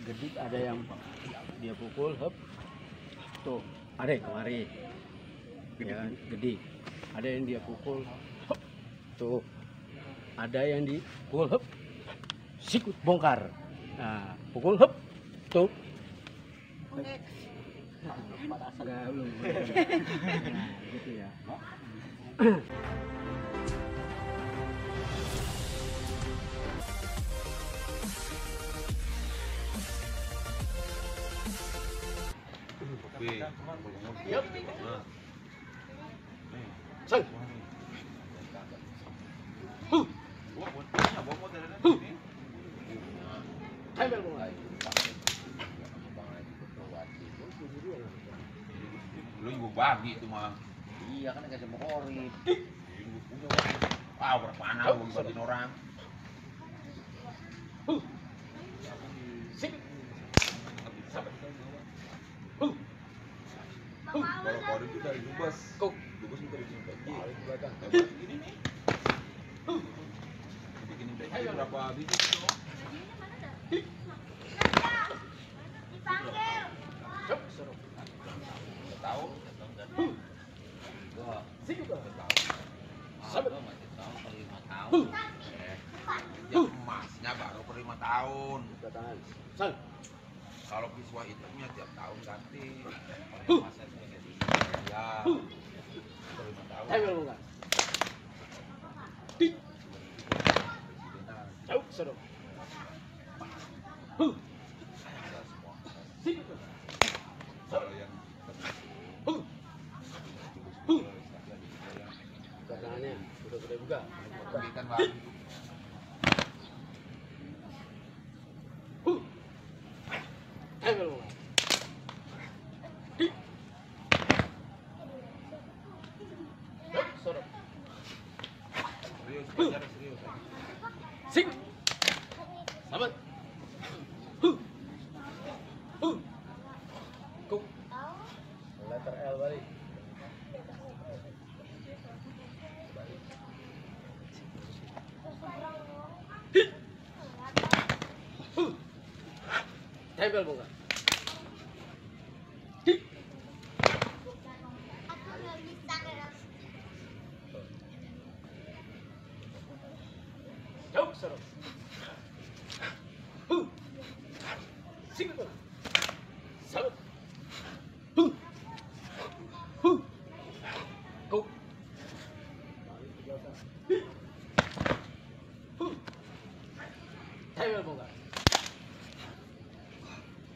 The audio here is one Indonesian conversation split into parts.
gedik ada yang dia pukul, hop. Tuh, ada yang kemari. Ya kan, gedik. Ada yang dia pukul, hop. Tuh. Ada yang dipukul, hop. Sikut bongkar. Nah, pukul, hop. Tuh. Enggak, belum. Nah, gitu ya. Yep. Sang. Timer mulai. Lu ibu bagi itu mah. Iya kan enggak sama korip. Ah, berapa anak lu bagiin orang. Sip. Kalau korip itu dari dubes. Kok Dubes itu dari sini bagi. Di belakang. Ini nih. Bikinin bagi berapa biji itu? Dipanggil. Tahu? Gua sikut. Sabar masih tahu kalau 5 tahun. Ya emasnya baru per 5 tahun. Tangan. Sang. Kalau kiswah itu punya tiap tahun ganti. Kalau emasnya ganti. Ya. Per 5 tahun. Timer mulai. Jauh, sedok. Sikut. Kalau yang Tangannya udah buka. berikan bang. Timer mulai. Sedok. Serius, belajar serius. Sing. Sabar. Kuk. Letter L balik. Tempel buka. Aku nggak bisa gerak. Jauh seru. Sikut. Sabar. Kuk. Tempel buka.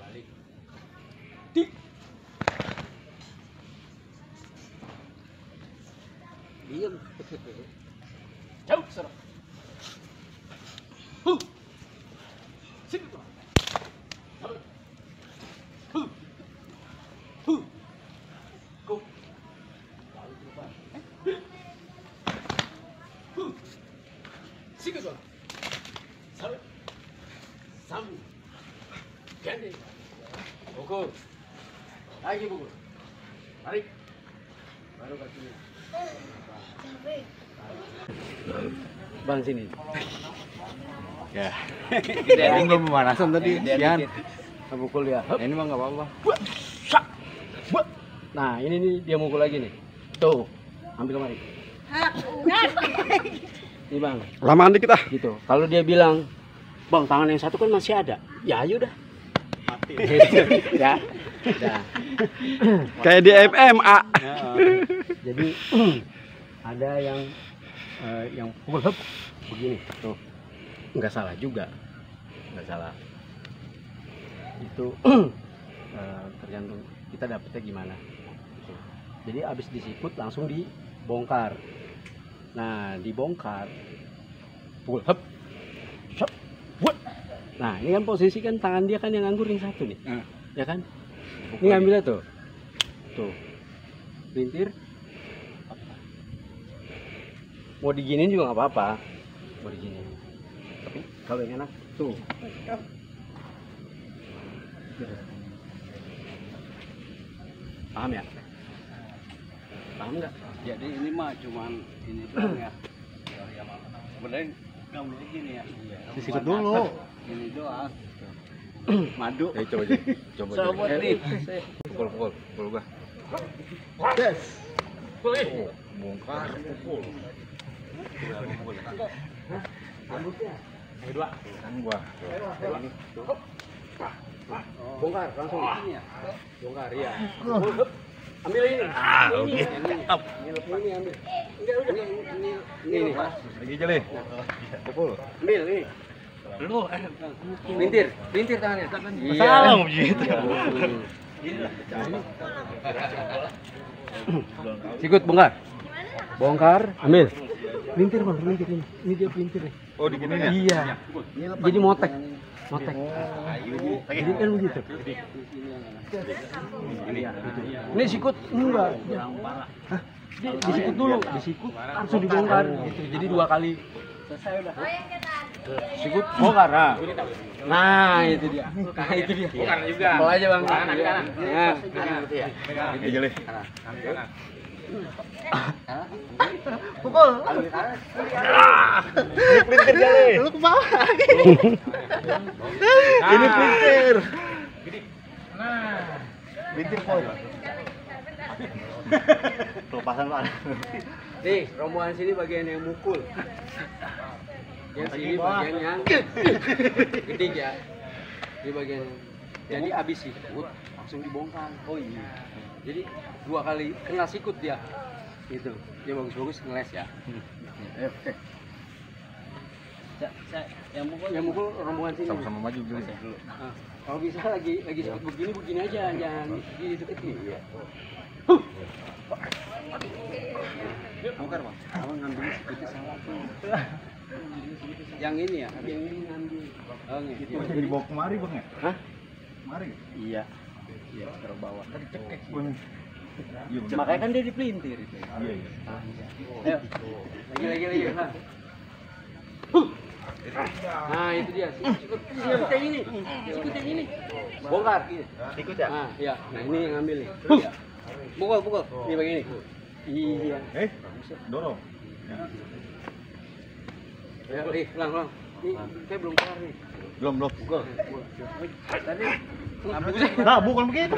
Balik. Dik. Diam. Jauh seru. Sikut. Sabar. Kuk. Balik ke depan. Sikut. Sabar. Sambung. Ganti. Pukul. Lagi pukul. Tarik. Baru kakinya. Capek. Bang sini. Ya. Dia Ini belum pemanasan tadi. Yan. Pukul ya. Ini mah enggak apa-apa. Nah, ini nih dia mukul lagi nih. Tuh. Ambil kemari. Udah. Nih, Bang. Lamaan dikit ah. Gitu. Kalau dia bilang, "Bang, tangan yang satu kan masih ada." Ya, ayo dah. Mati. Ya. Udah. Kayak di MMA. Jadi ada yang pukul hop begini tuh, nggak salah juga, nggak salah itu. Tergantung kita dapetnya gimana gitu. Jadi abis disikut langsung dibongkar. Nah, dibongkar pukul hop shop buat. Nah, ini kan posisi kan tangan dia kan yang nganggur yang satu nih, ya kan. Ini ngambilnya tuh lintir. Mau diginin juga nggak apa-apa, mau diginin. Tapi kalau yang enak tuh. Gitu. Paham ya? Paham nggak? Jadi ini mah cuman ini doang ya. Sebenarnya nggak boleh gini ya. Disikut dulu. Ini doang. Madu. Coba aja. Coba aja. Sabut nih. Pukul gua. Yes. Oh, bongkar, pukul. Dua. Kan gua. Bongkar langsung. Bongkar ya. Ambil ini. Ini ambil. Enggak udah. Ini. Lagi aja, Le. Pukul. Ambil ini. Lu Pelintir tangannya. Salah begitu. Sikut bongkar, ambil. Pelintir bang, pelintir ini. Ini dia pelintir nih. Oh, digini ya? Iya. Jadi motek. Jadi kan begitu. Ini sikut enggak. Hah? Disikut dulu, langsung dibongkar. Gitu. Jadi 2 kali. Selesai udah. Sikut bongkar. Nah, itu dia. Bongkar juga. Bawa aja bang. Kanan. Lagi aja, Le. Pukul. Pelintir kali. Lu ke bawah. Ini pelintir. Pelintir poin. Tuh pasang Pak. Nih, rombongan sini bagian yang mukul. Yang sini bagian yang gede ya. Ini bagian. Jadi abis sikut langsung dibongkar. Oh iya. Jadi 2 kali kena sikut dia. Gitu. Dia bagus-bagus ngeles ya. Yang mukul rombongan sini. Sama-sama maju dulu. Nah, kalau bisa lagi sikut begini aja, jangan di deketin. Iya. Bongkar bang. Abang ngambil sikutnya salah tuh. Yang ini ya, yang ini ngambil. Oh gitu. Itu dibawa kemari, Bang ya? Hah? Kemari. Iya. Iya, taruh bawah. Tadi cekek. Iya, bener. Makanya kan dia dipelintir itu. Iya. Ayo. Lagi. Nah. Nah, itu dia. Sikut yang ini. Bongkar. Ikut ya? Nah, iya. Nah, ini yang ngambil nih. Pukul. Ini begini. Iya. Dorong. Ya, ulang. Ini saya belum kelar nih. Belum. Pukul. Tadi Nah, bukan begitu.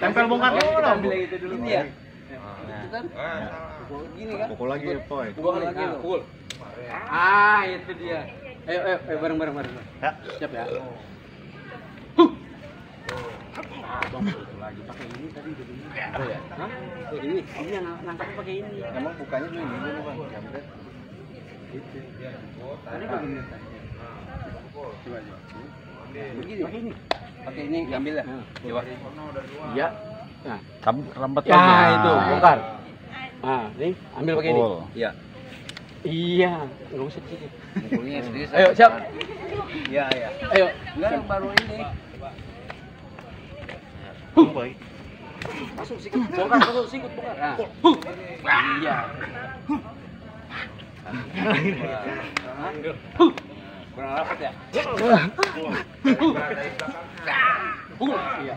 Tempel bongkar dulu dong. ambil yang itu dulu. Ini ya. Itu kan. Pukul gini kan. Pukul lagi, Poy. Pukul lagi. Pukul. Ah, itu dia. Ayo, bareng. Ya. Siap ya. Bang, itu lagi pakai ini tadi udah ini. Oh ya. Hah? Ini yang nangkapnya pakai ini. Emang bukanya tuh ini dulu, Bang. Jambret. Itu. Tadi begini tadi. Coba. Begini, pakai ini. Pakai ini ambil ya. Coba. Iya. Nah, Rambet ya itu bongkar. Nah, nih ambil pakai ini. Iya. Iya, enggak usah sedikit. Mukulnya sendiri. Ayo, siap. Iya. Ayo. Enggak yang baru ini. Baik. Masuk sikut. Bongkar. Nah. Iya. Kurang rapat ya? Iya.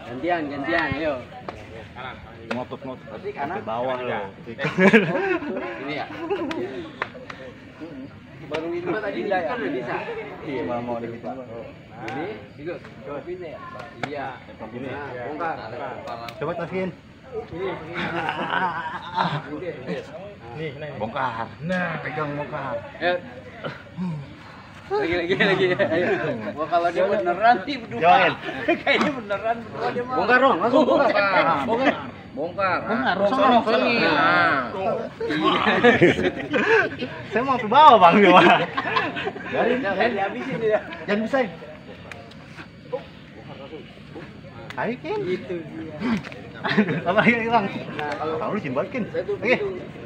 Gantian, ayo. Ngotot. Berarti kanan. Bawah loh. Ini ya. Baru itu tadi kan udah bisa. Iya. Mau gitu. Ini juga coba pindah ya. Iya. Nah, bongkar. Coba tasihin. Ini. Nih. Bongkar. Nah, pegang bongkar. Ayo. Lagi. Ayo. Wah, kalau dia beneran nih berdua. Join. Kayaknya beneran berdua dia mah. Bongkar dong, langsung bongkar. Bongkar. Sono. Nah. Saya mau ke bawah Bang gimana? Jangan dihabisin dia. Jangan bisa. Ayo Kin. Itu dia. Apa lagi Bang? Nah, kalau Tahu lu jimbakin. saya tuh Oke.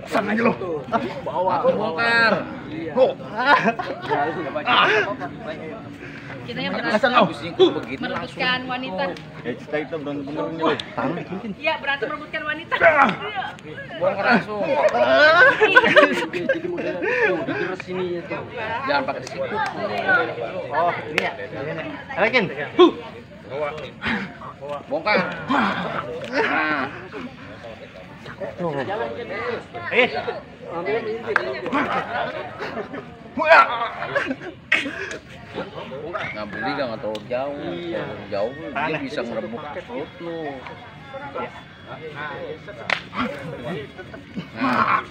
Sana aja lu. Bawah. Bongkar. Iya. Go. Ya, lu enggak baca. Kita yang Habis nyingkuk begitu langsung. merebutkan wanita. Ya, kita itu berantem beneran nih, Le. Tahu Kin. Iya, berarti merebutkan wanita. Bongkar langsung. Jadi modelnya tuh digeres sininya tuh. Jangan pakai sikut. Oh, ini ya. Ayo Kin. Bongkar. Nah. Eh. Ambil ini. Ngambil dia nggak terlalu jauh. Kalau jauh dia bisa ngerebut perut lu. Nah,